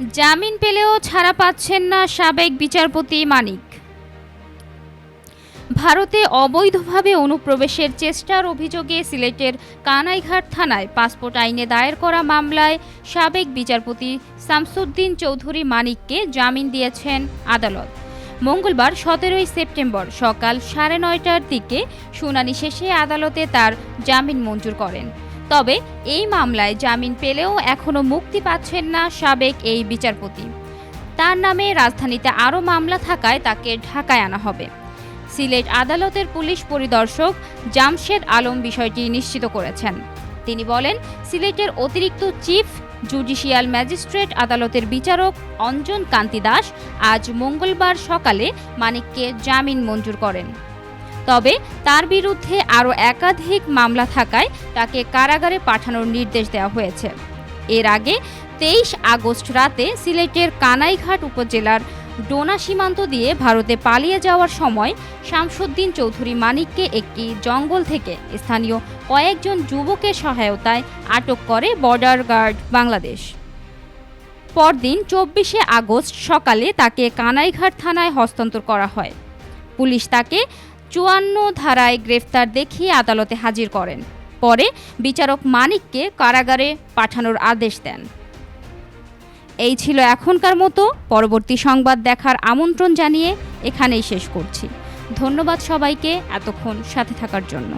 জামিন পেলেও ছাড়া পাচ্ছেন না সাবেক বিচারপতি মানিক। ভারতে অবৈধভাবে অনুপ্রবেশের চেষ্টার অভিযোগে সিলেটের কানাইঘাট থানায় পাসপোর্ট আইনে দায়ের করা মামলায় সাবেক বিচারপতি শামসুদ্দিন চৌধুরী মানিককে জামিন দিয়েছেন আদালত। মঙ্গলবার 17 সেপ্টেম্বর সকাল 9:30টার দিকে শুনানি শেষে আদালতে তার জামিন মঞ্জুর করেন। তবে এই মামলায় জামিন পেলেও এখনও মুক্তি পাচ্ছেন না সাবেক এই বিচারপতি। তার নামে রাজধানীতে আরও মামলা থাকায় তাকে ঢাকায় আনা হবে। সিলেট আদালতের পুলিশ পরিদর্শক জামশেদ আলম বিষয়টি নিশ্চিত করেছেন। তিনি বলেন, সিলেটের অতিরিক্ত চিফ জুডিশিয়াল ম্যাজিস্ট্রেট আদালতের বিচারক অঞ্জন কান্তি দাস আজ মঙ্গলবার সকালে মানিককে জামিন মঞ্জুর করেন। তবে তার বিরুদ্ধে আরও একাধিক মামলা থাকায় তাকে কারাগারে পাঠানোর নির্দেশ দেওয়া হয়েছে। এর আগে 23 আগস্ট রাতে সিলেটের কানাইঘাট উপজেলার ডোনা সীমান্ত দিয়ে ভারতে পালিয়ে যাওয়ার সময় শামসুদ্দিন চৌধুরী মানিককে একটি জঙ্গল থেকে স্থানীয় কয়েকজন যুবকের সহায়তায় আটক করে বর্ডার গার্ড বাংলাদেশ। পরদিন 24 আগস্ট সকালে তাকে কানাইঘাট থানায় হস্তান্তর করা হয়। পুলিশ তাকে 54 ধারায় গ্রেফতার দেখিয়ে আদালতে হাজির করেন। পরে বিচারক মানিককে কারাগারে পাঠানোর আদেশ দেন। এই ছিল এখনকার মতো। পরবর্তী সংবাদ দেখার আমন্ত্রণ জানিয়ে এখানেই শেষ করছি। ধন্যবাদ সবাইকে এতক্ষণ সাথে থাকার জন্য।